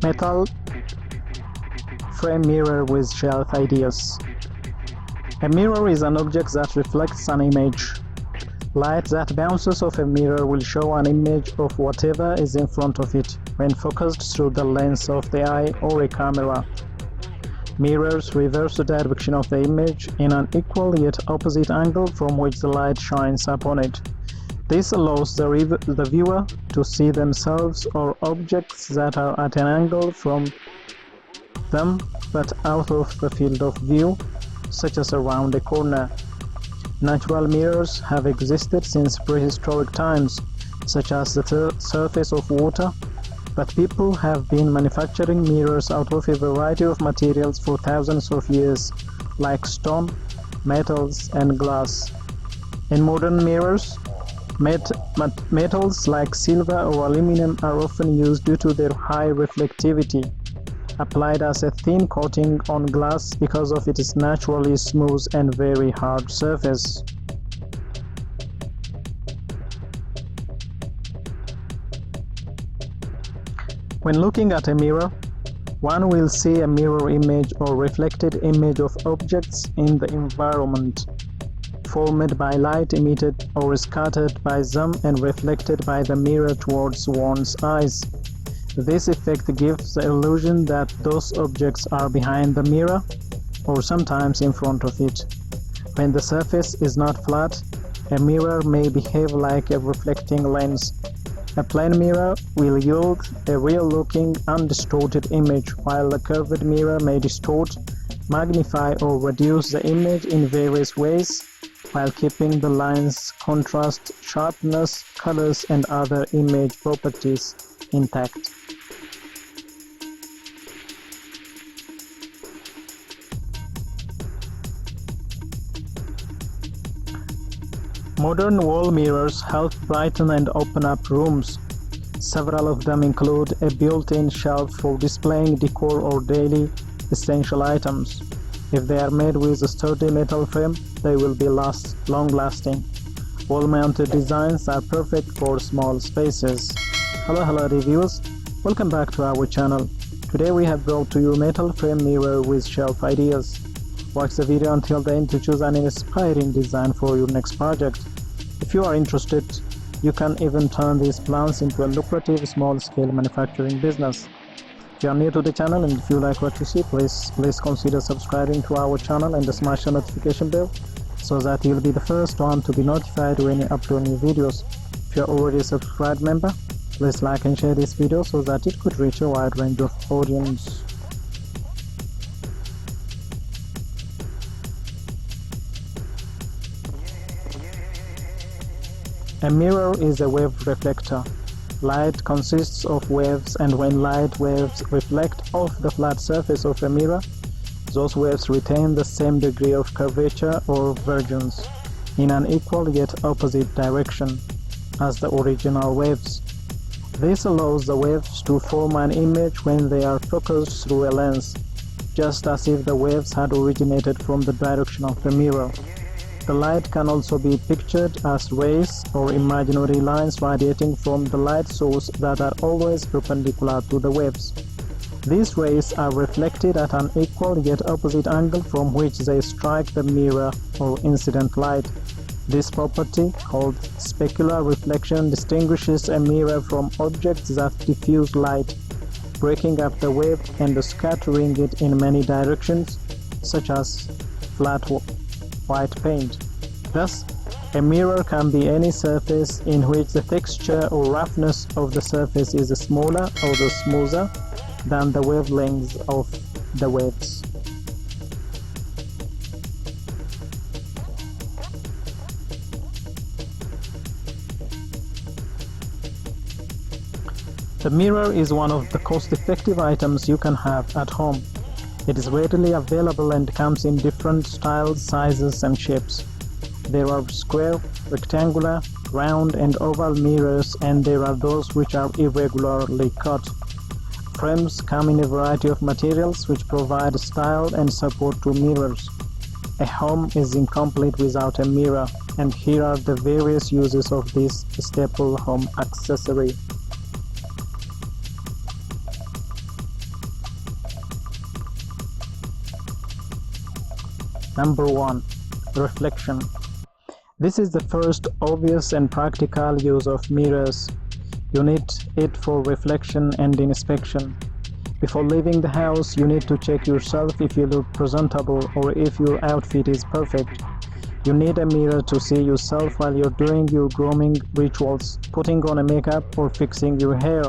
Metal frame mirror with shelf ideas. A mirror is an object that reflects an image. Light that bounces off a mirror will show an image of whatever is in front of it when focused through the lens of the eye or a camera. Mirrors reverse the direction of the image in an equal yet opposite angle from which the light shines upon it. This allows the viewer to see themselves or objects that are at an angle from them but out of the field of view, such as around a corner. Natural mirrors have existed since prehistoric times, such as the surface of water, but people have been manufacturing mirrors out of a variety of materials for thousands of years, like stone, metals, and glass. In modern mirrors, metals like silver or aluminum are often used due to their high reflectivity, applied as a thin coating on glass because of its naturally smooth and very hard surface. When looking at a mirror, one will see a mirror image or reflected image of objects in the environment, formed by light emitted or scattered by them and reflected by the mirror towards one's eyes. This effect gives the illusion that those objects are behind the mirror or sometimes in front of it. When the surface is not flat, a mirror may behave like a reflecting lens. A plain mirror will yield a real-looking, undistorted image, while a curved mirror may distort, magnify, or reduce the image in various ways, while keeping the line's contrast, sharpness, colors, and other image properties intact. Modern wall mirrors help brighten and open up rooms. Several of them include a built-in shelf for displaying decor or daily essential items. If they are made with a sturdy metal frame, they will be long-lasting. Wall-mounted designs are perfect for small spaces. Hello reviewers, welcome back to our channel. Today we have brought to you metal frame mirror with shelf ideas. Watch the video until the end to choose an inspiring design for your next project. If you are interested, you can even turn these plans into a lucrative small-scale manufacturing business. If you are new to the channel and if you like what you see, please consider subscribing to our channel and smash the notification bell so that you'll be the first one to be notified when we upload new videos. If you are already a subscribed member, please like and share this video so that it could reach a wide range of audience. A mirror is a wave reflector. Light consists of waves, and when light waves reflect off the flat surface of a mirror, those waves retain the same degree of curvature or divergence in an equal yet opposite direction as the original waves. This allows the waves to form an image when they are focused through a lens, just as if the waves had originated from the direction of the mirror. The light can also be pictured as rays or imaginary lines radiating from the light source that are always perpendicular to the waves. These rays are reflected at an equal yet opposite angle from which they strike the mirror or incident light. This property, called specular reflection, distinguishes a mirror from objects that diffuse light, breaking up the wave and scattering it in many directions, such as flat white paint. Thus, a mirror can be any surface in which the texture or roughness of the surface is smaller or smoother than the wavelengths of the waves. The mirror is one of the cost-effective items you can have at home. It is readily available and comes in different styles, sizes, and shapes. There are square, rectangular, round, and oval mirrors, and there are those which are irregularly cut. Frames come in a variety of materials which provide style and support to mirrors. A home is incomplete without a mirror, and here are the various uses of this staple home accessory. Number 1. Reflection. This is the first obvious and practical use of mirrors. You need it for reflection and inspection. Before leaving the house, you need to check yourself if you look presentable or if your outfit is perfect. You need a mirror to see yourself while you're doing your grooming rituals, putting on a makeup or fixing your hair.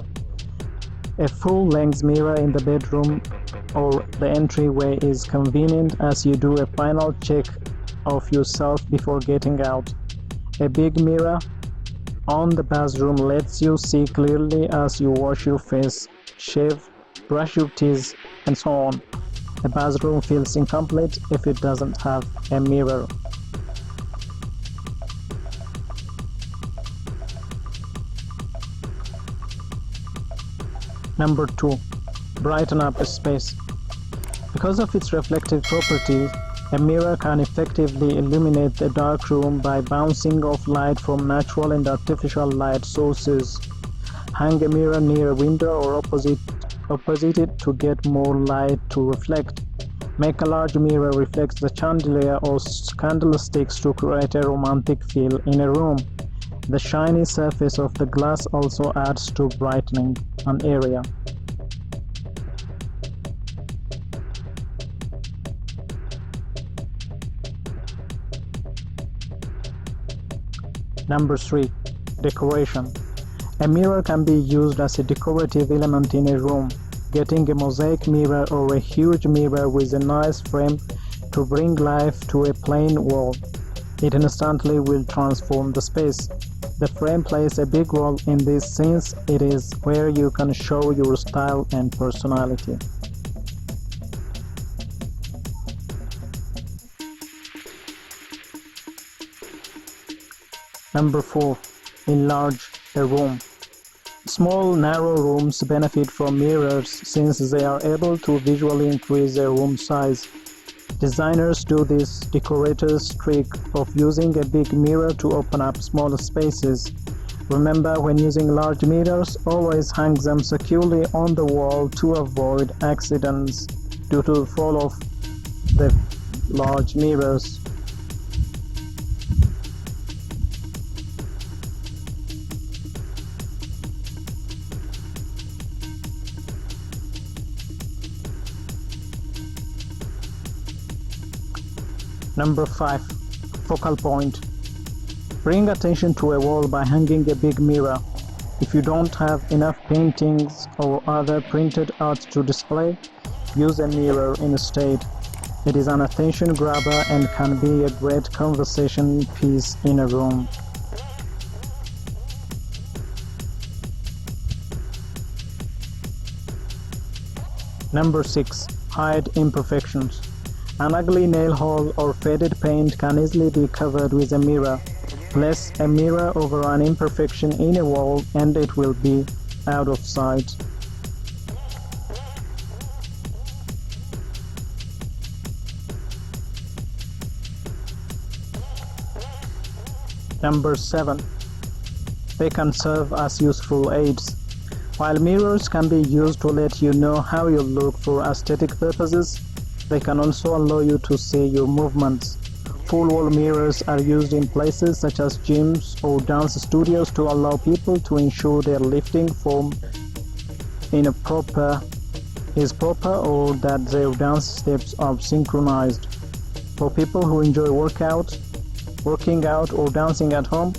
A full-length mirror in the bedroom or the entryway is convenient as you do a final check of yourself before getting out. A big mirror on the bathroom lets you see clearly as you wash your face, shave, brush your teeth, and so on. A bathroom feels incomplete if it doesn't have a mirror. Number 2. Brighten up a space. Because of its reflective properties, a mirror can effectively illuminate a dark room by bouncing off light from natural and artificial light sources. Hang a mirror near a window or opposite it to get more light to reflect. Make a large mirror reflect the chandelier or candlesticks to create a romantic feel in a room. The shiny surface of the glass also adds to brightening an area. Number 3. Decoration. A mirror can be used as a decorative element in a room. Getting a mosaic mirror or a huge mirror with a nice frame to bring life to a plain wall. It instantly will transform the space. The frame plays a big role in this since it is where you can show your style and personality. Number 4. Enlarge a room. Small, narrow rooms benefit from mirrors since they are able to visually increase their room size. Designers do this decorators' trick of using a big mirror to open up smaller spaces. Remember, when using large mirrors, always hang them securely on the wall to avoid accidents due to the fall of the large mirrors. Number 5. Focal point. Bring attention to a wall by hanging a big mirror. If you don't have enough paintings or other printed art to display, use a mirror instead. It is an attention grabber and can be a great conversation piece in a room. Number 6. Hide imperfections. An ugly nail hole or faded paint can easily be covered with a mirror. Place a mirror over an imperfection in a wall and it will be out of sight. Number 7. They can serve as useful aids. While mirrors can be used to let you know how you look for aesthetic purposes, they can also allow you to see your movements. Full-wall mirrors are used in places such as gyms or dance studios to allow people to ensure their lifting form is proper or that their dance steps are synchronized. For people who enjoy working out or dancing at home,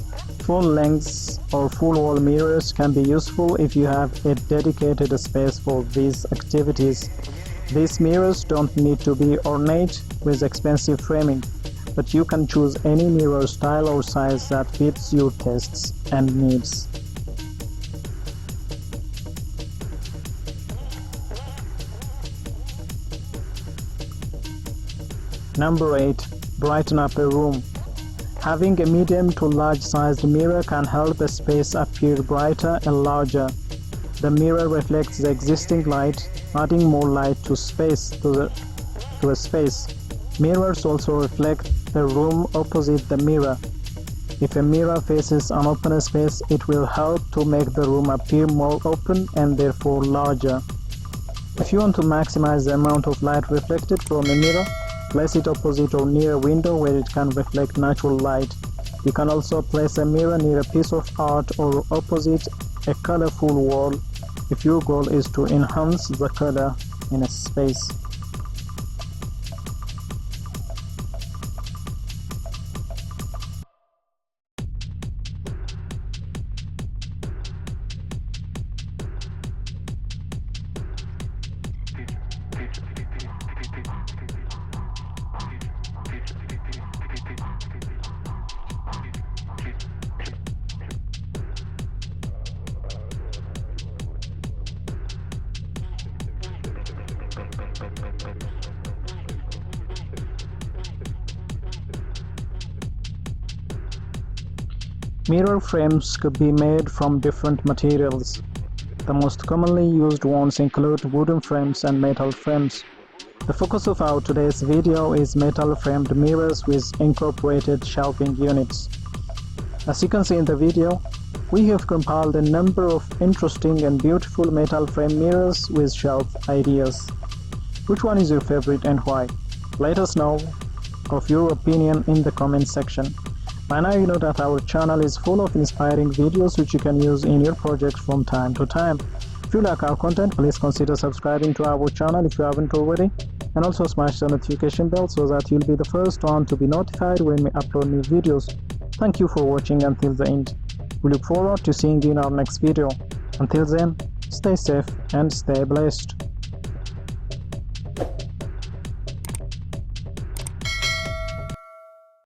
full-length or full-wall mirrors can be useful if you have a dedicated space for these activities. These mirrors don't need to be ornate with expensive framing, but you can choose any mirror style or size that fits your tastes and needs. Number 8. Brighten up a room. Having a medium to large-sized mirror can help a space appear brighter and larger. The mirror reflects the existing light, adding more light to a space. Mirrors also reflect the room opposite the mirror. If a mirror faces an open space, it will help to make the room appear more open and therefore larger. If you want to maximize the amount of light reflected from a mirror, Place it opposite or near a window where it can reflect natural light. You can also place a mirror near a piece of art or opposite a colorful wall if your goal is to enhance the color in a space. Mirror frames could be made from different materials. The most commonly used ones include wooden frames and metal frames. The focus of our today's video is metal framed mirrors with incorporated shelving units. As you can see in the video, we have compiled a number of interesting and beautiful metal frame mirrors with shelf ideas. Which one is your favorite and why? Let us know of your opinion in the comment section. By now you know that our channel is full of inspiring videos which you can use in your projects from time to time. If you like our content, please consider subscribing to our channel if you haven't already, and also smash the notification bell so that you'll be the first one to be notified when we upload new videos. Thank you for watching until the end. We look forward to seeing you in our next video. Until then, stay safe and stay blessed.